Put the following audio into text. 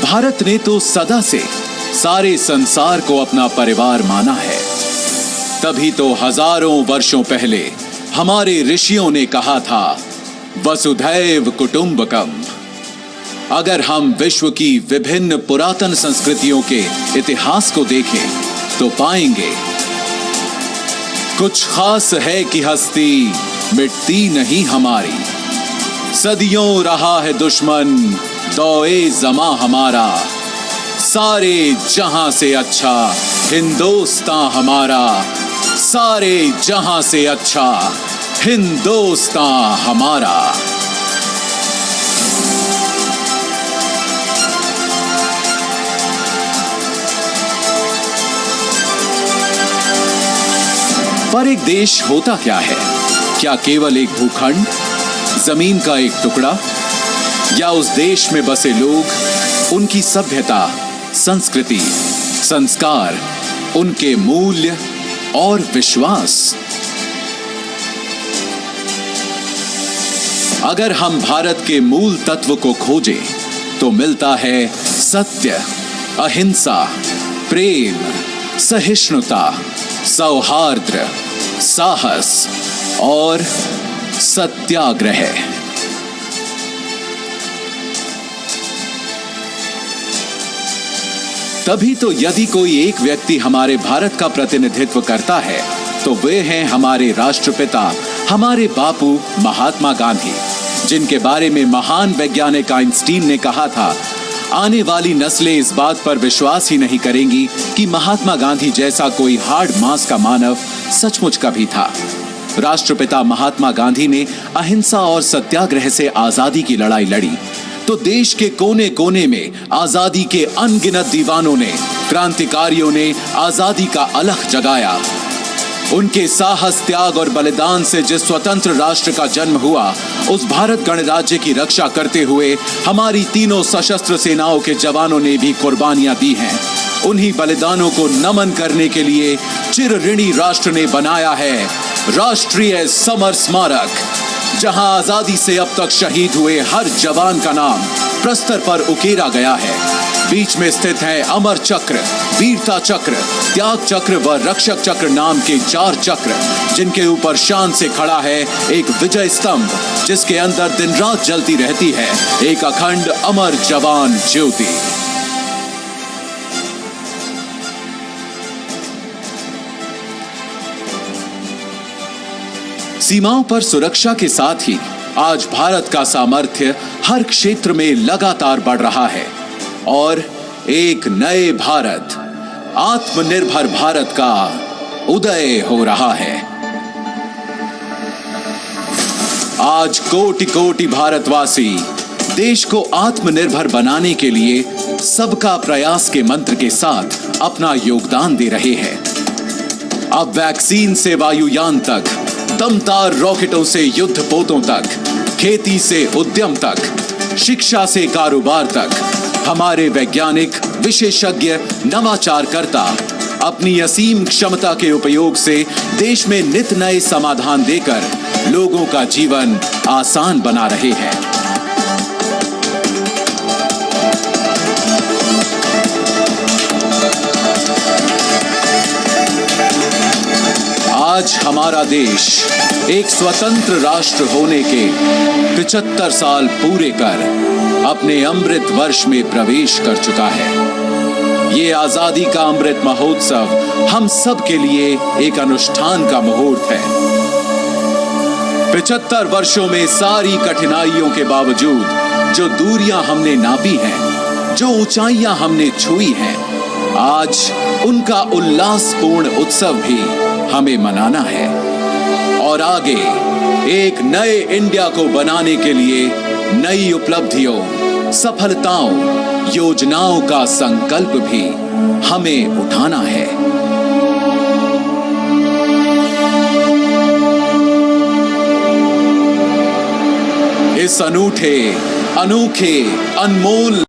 भारत ने तो सदा से सारे संसार को अपना परिवार माना है। तभी तो हजारों वर्षों पहले हमारे ऋषियों ने कहा था, वसुधैव कुटुंबकम। अगर हम विश्व की विभिन्न पुरातन संस्कृतियों के इतिहास को देखें तो पाएंगे कुछ खास है कि हस्ती मिटती नहीं हमारी। सदियों रहा है दुश्मन दौए जमा हमारा, सारे जहां से अच्छा हिंदुस्तान हमारा, सारे जहां से अच्छा हिंदुस्तान हमारा। पर एक देश होता क्या है? क्या केवल एक भूखंड, जमीन का एक टुकड़ा, या उस देश में बसे लोग, उनकी सभ्यता, संस्कृति, संस्कार, उनके मूल्य और विश्वास? अगर हम भारत के मूल तत्व को खोजें तो मिलता है सत्य, अहिंसा, प्रेम, सहिष्णुता, सौहार्द, साहस और सत्याग्रह। तभी तो यदि कोई एक व्यक्ति हमारे भारत का प्रतिनिधित्व करता है तो वे हैं हमारे राष्ट्रपिता, हमारे बापू महात्मा गांधी, जिनके बारे में महान वैज्ञानिक आइंस्टीन ने कहा था, आने वाली नस्लें इस बात पर विश्वास ही नहीं करेंगी कि महात्मा गांधी जैसा कोई हार्ड मांस का मानव सचमुच कभी था। राष्ट्रपिता महात्मा गांधी ने अहिंसा और सत्याग्रह से आजादी की लड़ाई लड़ी तो देश के कोने कोने में आजादी के अनगिनत दीवानों ने, क्रांतिकारियों ने आजादी का अलख जगाया। उनके साहस, त्याग और बलिदान से जिस स्वतंत्र राष्ट्र का जन्म हुआ, उस भारत गणराज्य की रक्षा करते हुए हमारी तीनों सशस्त्र सेनाओं के जवानों ने भी कुर्बानियां दी हैं। उन्हीं बलिदानों को नमन करने के लिए चिर ऋणी राष्ट्र ने बनाया है राष्ट्रीय समर स्मारक, जहां आजादी से अब तक शहीद हुए हर जवान का नाम प्रस्तर पर उकेरा गया है। बीच में स्थित है अमर चक्र, वीरता चक्र, त्याग चक्र व रक्षक चक्र नाम के 4 चक्र, जिनके ऊपर शान से खड़ा है एक विजय स्तंभ, जिसके अंदर दिन रात जलती रहती है एक अखंड अमर जवान ज्योति। सीमाओं पर सुरक्षा के साथ ही आज भारत का सामर्थ्य हर क्षेत्र में लगातार बढ़ रहा है और एक नए भारत, आत्मनिर्भर भारत का उदय हो रहा है। आज कोटि कोटि भारतवासी देश को आत्मनिर्भर बनाने के लिए सबका प्रयास के मंत्र के साथ अपना योगदान दे रहे हैं। अब वैक्सीन से वायुयान तक, दमदार रॉकेटों से युद्धपोतों तक, खेती से उद्यम तक, शिक्षा से कारोबार तक, हमारे वैज्ञानिक, विशेषज्ञ, नवाचारकर्ता अपनी असीम क्षमता के उपयोग से देश में नित नए समाधान देकर लोगों का जीवन आसान बना रहे हैं। आज हमारा देश एक स्वतंत्र राष्ट्र होने के 75 साल पूरे कर अपने अमृत वर्ष में प्रवेश कर चुका है। ये आजादी का अमृत महोत्सव हम सब के लिए एक अनुष्ठान का मुहूर्त है। 75 वर्षों में सारी कठिनाइयों के बावजूद जो दूरियां हमने नापी हैं, जो ऊंचाइयां हमने छुई हैं, आज उनका उल्लासपूर्ण उत्सव भी हमें मनाना है और आगे एक नए इंडिया को बनाने के लिए नई उपलब्धियों, सफलताओं, योजनाओं का संकल्प भी हमें उठाना है। इस अनूठे, अनोखे, अनमोल